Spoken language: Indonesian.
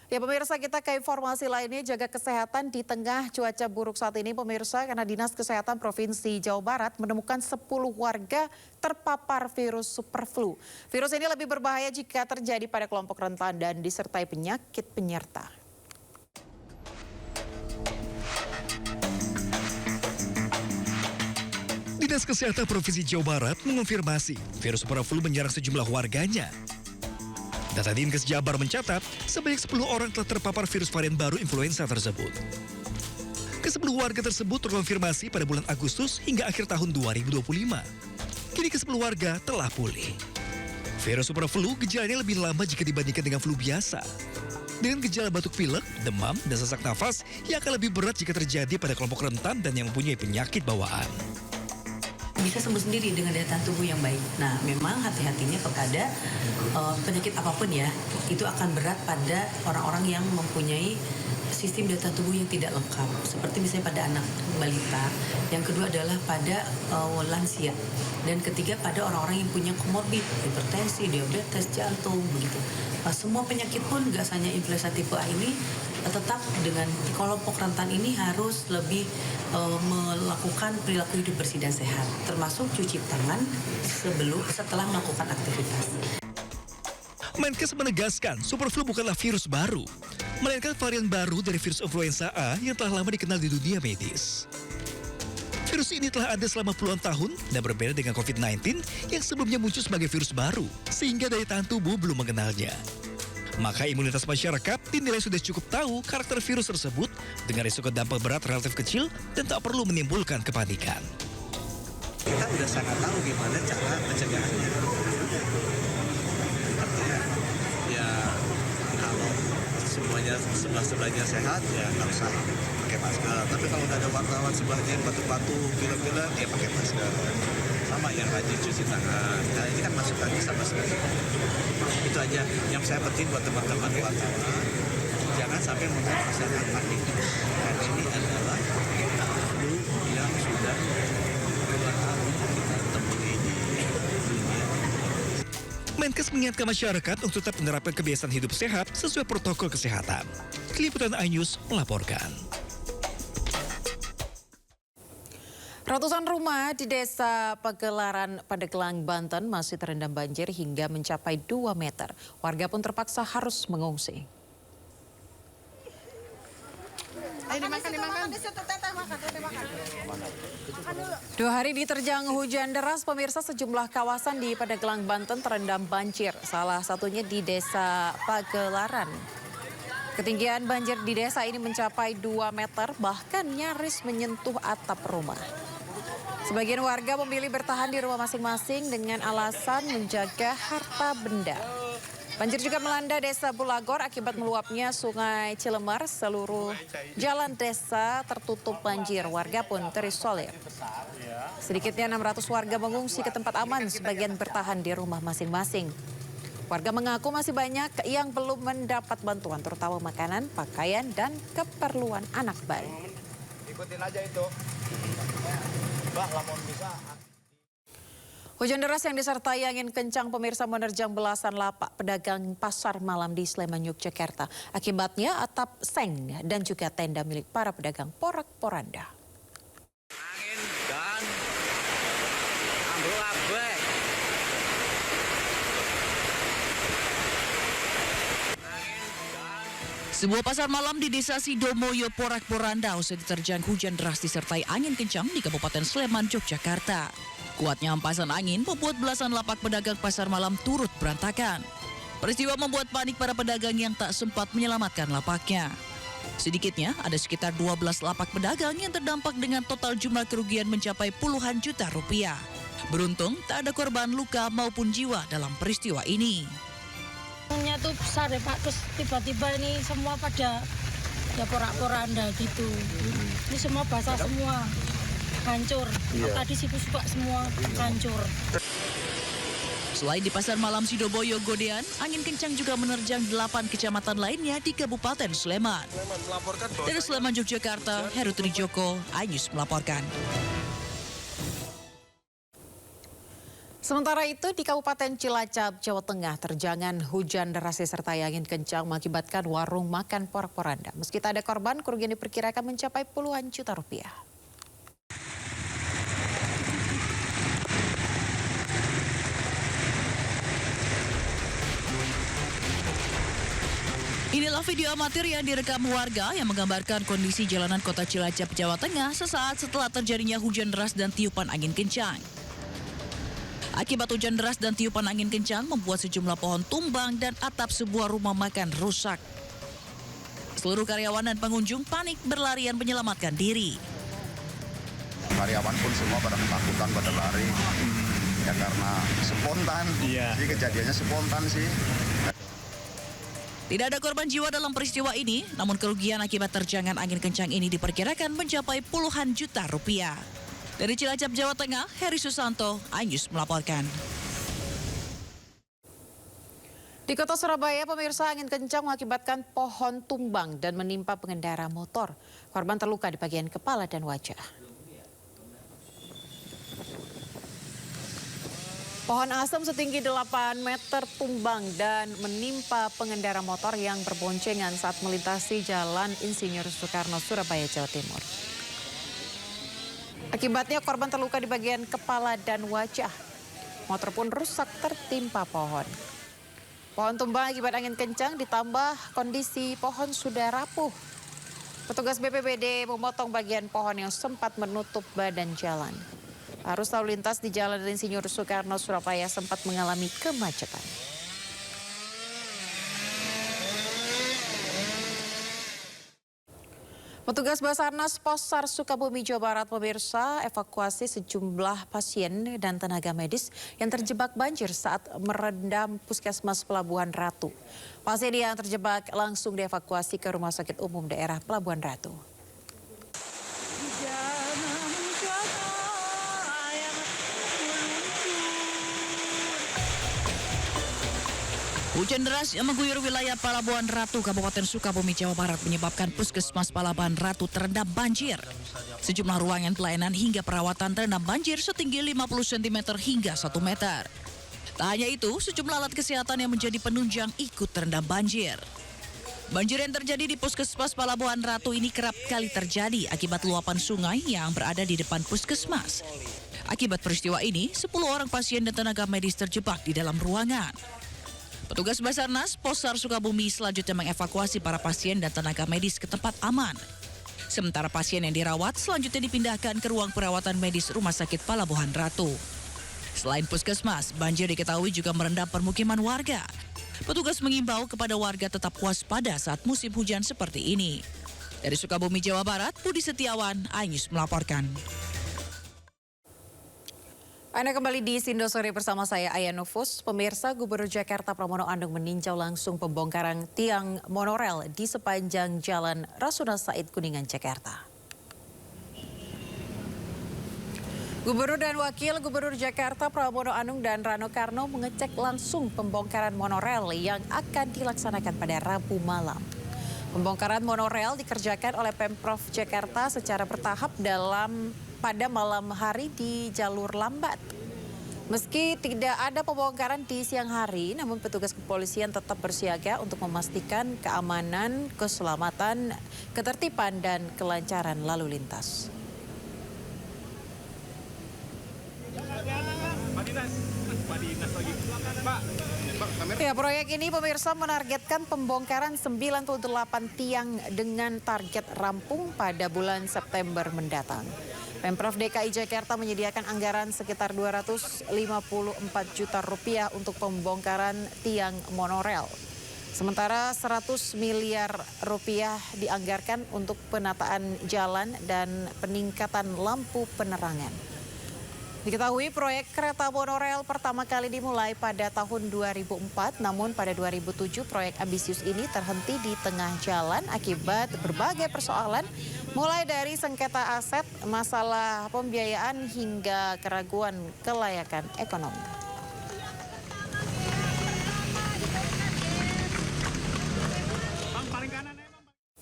Ya pemirsa, kita ke informasi lainnya, jaga kesehatan di tengah cuaca buruk saat ini pemirsa, karena Dinas Kesehatan Provinsi Jawa Barat menemukan 10 warga terpapar virus super flu. Virus ini lebih berbahaya jika terjadi pada kelompok rentan dan disertai penyakit penyerta. Dinas Kesehatan Provinsi Jawa Barat mengonfirmasi virus super flu menyerang sejumlah warganya. Data Dinkes Jabar mencatat, sebanyak 10 orang telah terpapar virus varian baru influenza tersebut. Ke-10 warga tersebut terkonfirmasi pada bulan Agustus hingga akhir tahun 2025. Kini ke-10 warga telah pulih. Virus super flu gejalanya lebih lama jika dibandingkan dengan flu biasa. Dengan gejala batuk pilek, demam, dan sesak nafas yang akan lebih berat jika terjadi pada kelompok rentan dan yang mempunyai penyakit bawaan. Bisa sembuh sendiri dengan daya tahan tubuh yang baik. Nah, memang hati-hatinya kepada penyakit apapun ya, itu akan berat pada orang-orang yang mempunyai sistem daya tahan tubuh yang tidak lengkap. Seperti misalnya pada anak balita. Yang kedua adalah pada lansia. Dan ketiga pada orang-orang yang punya komorbid, hipertensi, diabetes, jantung, begitu. Semua penyakit pun nggak hanya influenza tipe A ini, tetap dengan kelompok rentan ini harus lebih melakukan perilaku hidup bersih dan sehat, termasuk cuci tangan setelah melakukan aktivitas. Menkes menegaskan super flu bukanlah virus baru, melainkan varian baru dari virus influenza A yang telah lama dikenal di dunia medis. Virus ini telah ada selama puluhan tahun dan berbeda dengan COVID-19 yang sebelumnya muncul sebagai virus baru, sehingga daya tahan tubuh belum mengenalnya. Maka imunitas masyarakat dinilai sudah cukup tahu karakter virus tersebut dengan risiko dampak berat relatif kecil dan tak perlu menimbulkan kepanikan. Kita sudah sangat tahu gimana cara pencegahannya. Artinya, ya kalau semuanya sebelahnya sehat, ya nggak usah pakai masker. Tapi kalau udah ada wartawan sebelahnya yang batuk-batuk, pilek-pilek, ya pakai masker. Sama yang rajin cuci tangan. Nah, ini kan masukannya sama sekali. Itu aja yang saya penting buat teman-teman wartawan. Jangan sampai membuat masyarakat panik. Dan ini adalah flu yang sudah puluhan tahun kita temui di dunia. Menkes mengingatkan masyarakat untuk tetap menerapkan kebiasaan hidup sehat sesuai protokol kesehatan. Liputan iNews melaporkan. Ratusan rumah di Desa Pagelaran, Pandeglang, Banten masih terendam banjir hingga mencapai 2 meter. Warga pun terpaksa harus mengungsi. Dua hari diterjang hujan deras, pemirsa, sejumlah kawasan di Pandeglang, Banten terendam banjir. Salah satunya di Desa Pagelaran. Ketinggian banjir di desa ini mencapai 2 meter, bahkan nyaris menyentuh atap rumah. Sebagian warga memilih bertahan di rumah masing-masing dengan alasan menjaga harta benda. Banjir juga melanda Desa Bulagor akibat meluapnya Sungai Cilemar. Seluruh jalan desa tertutup banjir, warga pun terisolir. Sedikitnya 600 warga mengungsi ke tempat aman, sebagian bertahan di rumah masing-masing. Warga mengaku masih banyak yang belum mendapat bantuan, terutama makanan, pakaian, dan keperluan anak bayi. Ikutin aja itu. Mbak, lamun bisa. Hujan deras yang disertai angin kencang, pemirsa, menerjang belasan lapak pedagang pasar malam di Sleman, Yogyakarta. Akibatnya atap seng dan juga tenda milik para pedagang porak-poranda. Angin dan ambruk-ambruk. Sebuah pasar malam di Desa Sidomoyo, Porak-Poranda usai diterjang hujan deras disertai angin kencang di Kabupaten Sleman, Yogyakarta. Kuatnya hempasan angin membuat belasan lapak pedagang pasar malam turut berantakan. Peristiwa membuat panik para pedagang yang tak sempat menyelamatkan lapaknya. Sedikitnya ada sekitar 12 lapak pedagang yang terdampak dengan total jumlah kerugian mencapai puluhan juta rupiah. Beruntung tak ada korban luka maupun jiwa dalam peristiwa ini. Nya tuh besar ya Pak, terus tiba-tiba ini semua pada ya porak-poranda gitu. Ini semua basah semua, hancur. Tadi situ suka semua hancur. Selain di pasar malam Sidoboyo Godean, angin kencang juga menerjang 8 kecamatan lainnya di Kabupaten Sleman. Dari Sleman, Yogyakarta, Heru Trijoko, iNews melaporkan. Sementara itu di Kabupaten Cilacap, Jawa Tengah terjangan hujan deras disertai angin kencang mengakibatkan warung makan porak-poranda. Meski tak ada korban, kerugian diperkirakan mencapai puluhan juta rupiah. Inilah video amatir yang direkam warga yang menggambarkan kondisi jalanan kota Cilacap, Jawa Tengah sesaat setelah terjadinya hujan deras dan tiupan angin kencang. Akibat hujan deras dan tiupan angin kencang membuat sejumlah pohon tumbang dan atap sebuah rumah makan rusak. Seluruh karyawan dan pengunjung panik berlarian menyelamatkan diri. Karyawan pun semua pada ketakutan, pada lari. Ya karena spontan. Jadi kejadiannya spontan sih. Tidak ada korban jiwa dalam peristiwa ini, namun kerugian akibat terjangan angin kencang ini diperkirakan mencapai puluhan juta rupiah. Dari Cilacap, Jawa Tengah, Heri Susanto, iNews melaporkan. Di kota Surabaya, pemirsa, angin kencang mengakibatkan pohon tumbang dan menimpa pengendara motor. Korban terluka di bagian kepala dan wajah. Pohon asam setinggi 8 meter tumbang dan menimpa pengendara motor yang berboncengan saat melintasi Jalan Insinyur Soekarno, Surabaya, Jawa Timur. Akibatnya korban terluka di bagian kepala dan wajah. Motor pun rusak tertimpa pohon. Pohon tumbang akibat angin kencang ditambah kondisi pohon sudah rapuh. Petugas BPBD memotong bagian pohon yang sempat menutup badan jalan. Arus lalu lintas di Jalan Insinyur Soekarno, Surabaya sempat mengalami kemacetan. Petugas Basarnas Posar Sukabumi, Jawa Barat, pemirsa, evakuasi sejumlah pasien dan tenaga medis yang terjebak banjir saat merendam Puskesmas Pelabuhan Ratu. Pasien yang terjebak langsung dievakuasi ke Rumah Sakit Umum Daerah Pelabuhan Ratu. Hujan deras yang mengguyur wilayah Pelabuhan Ratu, Kabupaten Sukabumi, Jawa Barat menyebabkan Puskesmas Pelabuhan Ratu terendam banjir. Sejumlah ruangan pelayanan hingga perawatan terendam banjir setinggi 50 cm hingga 1 meter. Tak hanya itu, sejumlah alat kesehatan yang menjadi penunjang ikut terendam banjir. Banjir yang terjadi di Puskesmas Pelabuhan Ratu ini kerap kali terjadi akibat luapan sungai yang berada di depan puskesmas. Akibat peristiwa ini, 10 orang pasien dan tenaga medis terjebak di dalam ruangan. Petugas Basarnas Posar Sukabumi selanjutnya mengevakuasi para pasien dan tenaga medis ke tempat aman. Sementara pasien yang dirawat selanjutnya dipindahkan ke ruang perawatan medis Rumah Sakit Pelabuhan Ratu. Selain puskesmas, banjir diketahui juga merendam permukiman warga. Petugas mengimbau kepada warga tetap waspada saat musim hujan seperti ini. Dari Sukabumi, Jawa Barat, Budi Setiawan, iNews melaporkan. Anda kembali di Sindo Sore bersama saya Aya Nufus. Pemirsa, Gubernur Jakarta Pramono Anung meninjau langsung pembongkaran tiang monorel di sepanjang Jalan Rasuna Said Kuningan, Jakarta. Gubernur dan Wakil Gubernur Jakarta Pramono Anung dan Rano Karno mengecek langsung pembongkaran monorel yang akan dilaksanakan pada Rabu malam. Pembongkaran monorel dikerjakan oleh Pemprov Jakarta secara bertahap pada malam hari di jalur lambat. Meski tidak ada pembongkaran di siang hari, namun petugas kepolisian tetap bersiaga untuk memastikan keamanan, keselamatan, ketertiban, dan kelancaran lalu lintas. Ya, proyek ini pemirsa menargetkan pembongkaran 98 tiang dengan target rampung pada bulan September mendatang. Pemprov DKI Jakarta menyediakan anggaran sekitar 254 juta rupiah untuk pembongkaran tiang monorel. Sementara 100 miliar rupiah dianggarkan untuk penataan jalan dan peningkatan lampu penerangan. Diketahui proyek kereta monorel pertama kali dimulai pada tahun 2004, namun pada 2007 proyek ambisius ini terhenti di tengah jalan akibat berbagai persoalan, mulai dari sengketa aset, masalah pembiayaan hingga keraguan kelayakan ekonomi.